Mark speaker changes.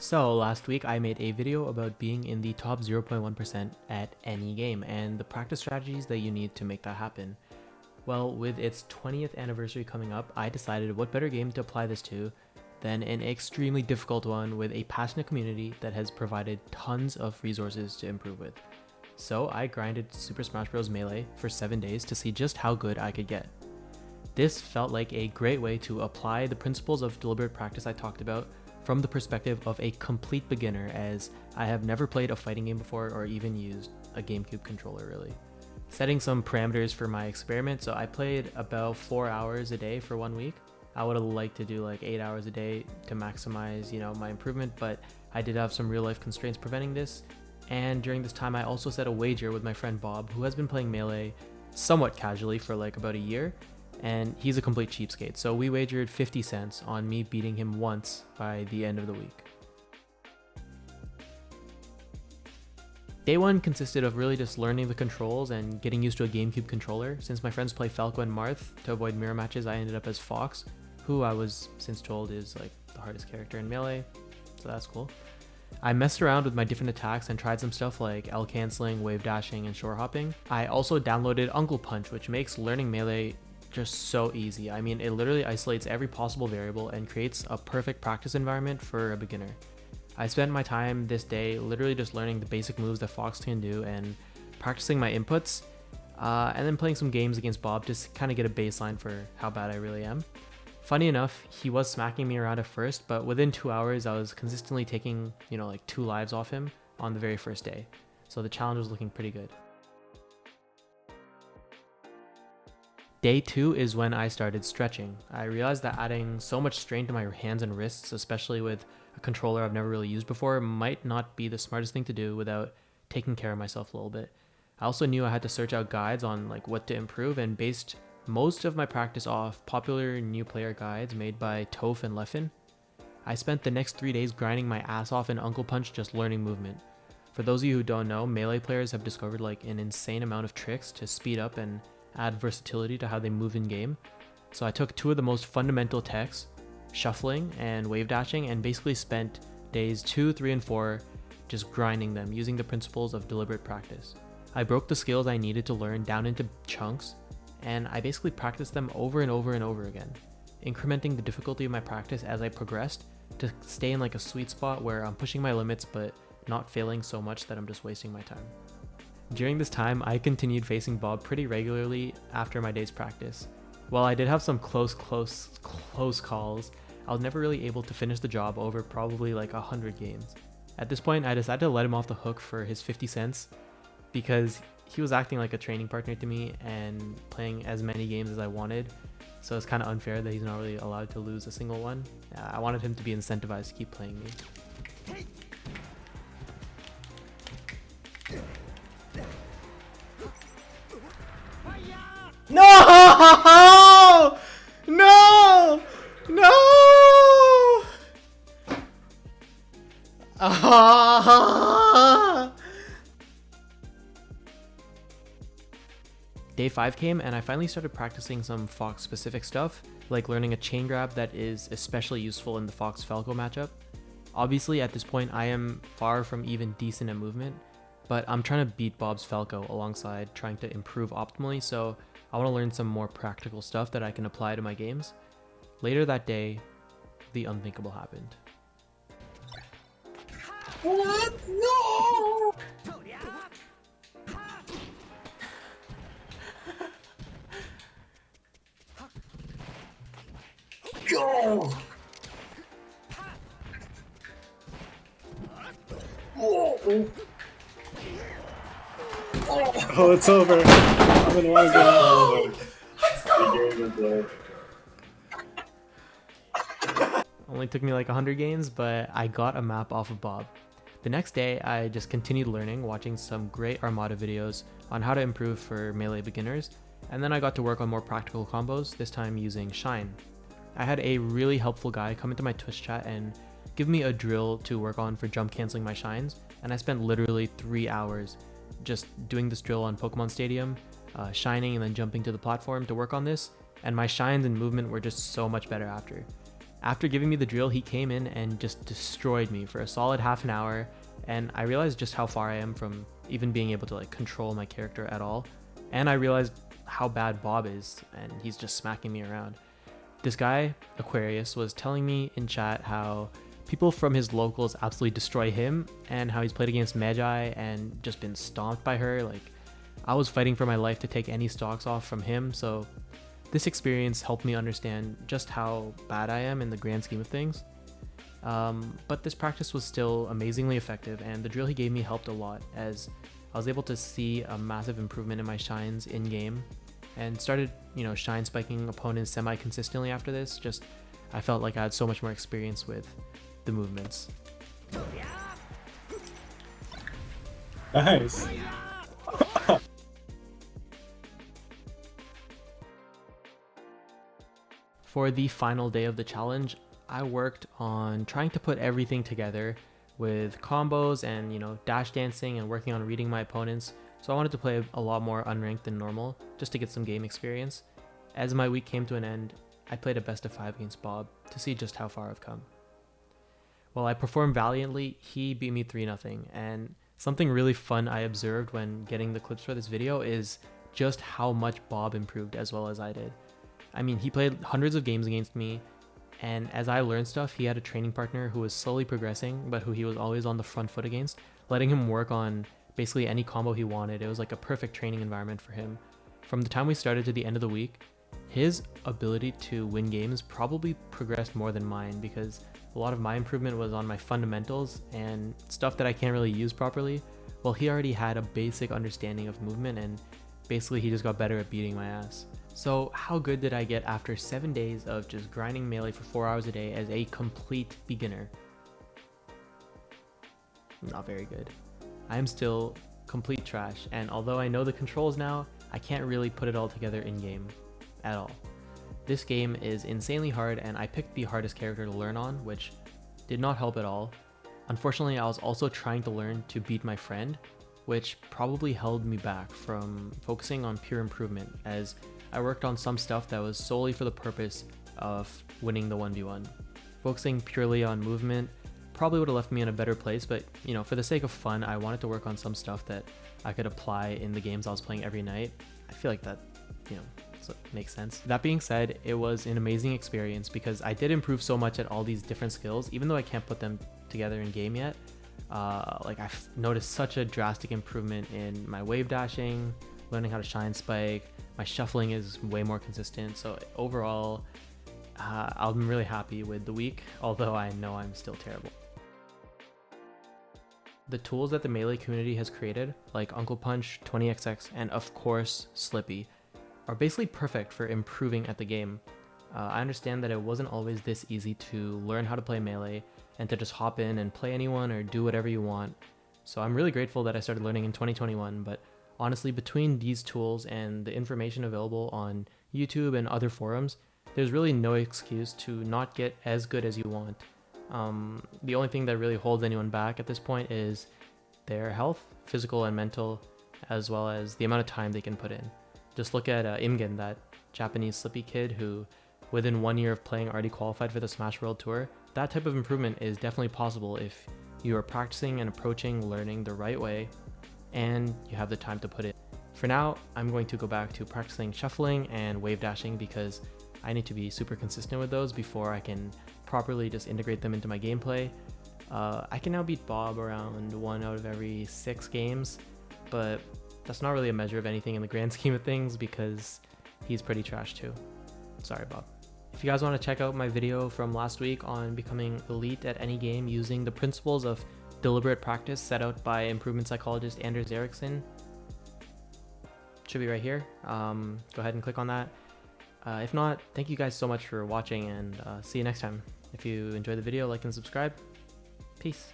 Speaker 1: So last week I made a video about being in the top 0.1% at any game and the practice strategies that you need to make that happen. Well, with its 20th anniversary coming up, I decided what better game to apply this to than an extremely difficult one with a passionate community that has provided tons of resources to improve with. So I grinded Super Smash Bros. Melee for 7 days to see just how good I could get. This felt like a great way to apply the principles of deliberate practice I talked about from the perspective of a complete beginner, as I have never played a fighting game before or even used a GameCube controller really. Setting some parameters for my experiment, so I played about 4 hours a day for 1 week. I would have liked to do like 8 hours a day to maximize, my improvement, but I did have some real life constraints preventing this. And during this time, I also set a wager with my friend Bob, who has been playing Melee somewhat casually for like about a year, and he's a complete cheapskate. So we wagered 50 cents on me beating him once by the end of the week. Day one consisted of really just learning the controls and getting used to a GameCube controller. Since my friends play Falco and Marth, to avoid mirror matches, I ended up as Fox, who I was since told is like the hardest character in Melee, so that's cool. I messed around with my different attacks and tried some stuff like L canceling, wave dashing, and shore hopping. I also downloaded Uncle Punch, which makes learning Melee just so easy. I mean, it literally isolates every possible variable and creates a perfect practice environment for a beginner. I spent my time this day literally just learning the basic moves that Fox can do and practicing my inputs, and then playing some games against Bob to kind of get a baseline for how bad I really am. Funny enough, he was smacking me around at first, but within 2 hours I was consistently taking, like 2 lives off him on the very first day. So the challenge was looking pretty good. Day 2 is when I started stretching. I realized that adding so much strain to my hands and wrists, especially with a controller I've never really used before, might not be the smartest thing to do without taking care of myself a little bit. I also knew I had to search out guides on like what to improve, and based most of my practice off popular new player guides made by Toph and Leffen. I spent the next 3 days grinding my ass off in Uncle Punch just learning movement. For those of you who don't know, Melee players have discovered like an insane amount of tricks to speed up and add versatility to how they move in game. So I took 2 of the most fundamental techs, shuffling and wave dashing, and basically spent days 2, 3, and 4 just grinding them using the principles of deliberate practice. I broke the skills I needed to learn down into chunks, and I basically practiced them over and over and over again, incrementing the difficulty of my practice as I progressed to stay in like a sweet spot where I'm pushing my limits but not failing so much that I'm just wasting my time. During this time, I continued facing Bob pretty regularly after my day's practice. While I did have some close calls, I was never really able to finish the job over probably like 100 games. At this point, I decided to let him off the hook for his 50 cents because he was acting like a training partner to me and playing as many games as I wanted. So it's kind of unfair that he's not really allowed to lose a single one. I wanted him to be incentivized to keep playing me. No! No! No! Day 5 came and I finally started practicing some Fox specific stuff, like learning a chain grab that is especially useful in the Fox Falco matchup. Obviously at this point I am far from even decent at movement, but I'm trying to beat Bob's Falco alongside trying to improve optimally, so I want to learn some more practical stuff that I can apply to my games. Later that day, the unthinkable happened.
Speaker 2: What? No! Go! Oh,
Speaker 3: Oh, it's over. I'm in one game.
Speaker 1: Only took me like 100 games, but I got a map off of Bob. The next day, I just continued learning, watching some great Armada videos on how to improve for Melee beginners, and then I got to work on more practical combos, this time using Shine. I had a really helpful guy come into my Twitch chat and give me a drill to work on for jump canceling my shines, and I spent literally 3 hours just doing this drill on Pokemon Stadium, shining and then jumping to the platform to work on this, and my shines and movement were just so much better after. After giving me the drill, he came in and just destroyed me for a solid half an hour, and I realized just how far I am from even being able to like control my character at all. And I realized how bad Bob is, and he's just smacking me around. This guy, Aquarius, was telling me in chat how people from his locals absolutely destroy him, and how he's played against Magi and just been stomped by her. Like, I was fighting for my life to take any stocks off from him, so this experience helped me understand just how bad I am in the grand scheme of things. But this practice was still amazingly effective, and the drill he gave me helped a lot, as I was able to see a massive improvement in my shines in game, and started, shine spiking opponents semi-consistently after this. Just, I felt like I had so much more experience with the movements.
Speaker 3: Nice.
Speaker 1: For the final day of the challenge, I worked on trying to put everything together with combos and, dash dancing and working on reading my opponents. So I wanted to play a lot more unranked than normal just to get some game experience. As my week came to an end, I played a best of 5 against Bob to see just how far I've come. While I performed valiantly, he beat me 3-0, and something really fun I observed when getting the clips for this video is just how much Bob improved as well as I did. I mean, he played hundreds of games against me, and as I learned stuff, he had a training partner who was slowly progressing, but who he was always on the front foot against, letting him work on basically any combo he wanted. It was like a perfect training environment for him. From the time we started to the end of the week, his ability to win games probably progressed more than mine, because a lot of my improvement was on my fundamentals and stuff that I can't really use properly. Well, he already had a basic understanding of movement, and basically he just got better at beating my ass. So how good did I get after 7 days of just grinding melee for 4 hours a day as a complete beginner? Not very good. I am still complete trash, and although I know the controls now, I can't really put it all together in game at all. This game is insanely hard, and I picked the hardest character to learn on, which did not help at all. Unfortunately, I was also trying to learn to beat my friend, which probably held me back from focusing on pure improvement, as I worked on some stuff that was solely for the purpose of winning the 1v1. Focusing purely on movement probably would have left me in a better place, but for the sake of fun, I wanted to work on some stuff that I could apply in the games I was playing every night. I feel like that, makes sense. That being said, it was an amazing experience because I did improve so much at all these different skills, even though I can't put them together in game yet. I've noticed such a drastic improvement in my wave dashing, learning how to shine spike. My shuffling is way more consistent. So overall, I'm really happy with the week, although I know I'm still terrible. The tools that the Melee community has created, like Uncle Punch, 20XX, and of course Slippy, are basically perfect for improving at the game. I understand that it wasn't always this easy to learn how to play Melee and to just hop in and play anyone or do whatever you want. So I'm really grateful that I started learning in 2021, but honestly, between these tools and the information available on YouTube and other forums, there's really no excuse to not get as good as you want. The only thing that really holds anyone back at this point is their health, physical and mental, as well as the amount of time they can put in. Just look at Imgen, that Japanese Slippy kid who, within 1 year of playing, already qualified for the Smash World Tour. That type of improvement is definitely possible if you are practicing and approaching learning the right way, and you have the time to put it. For now, I'm going to go back to practicing shuffling and wave dashing because I need to be super consistent with those before I can properly just integrate them into my gameplay. I can now beat Bob around 1 out of every 6 games, but that's not really a measure of anything in the grand scheme of things because he's pretty trash too. Sorry, Bob. If you guys want to check out my video from last week on becoming elite at any game using the principles of deliberate practice set out by improvement psychologist Anders Ericsson, should be right here. Go ahead and click on that. If not, thank you guys so much for watching, and see you next time. If you enjoyed the video, like and subscribe. Peace.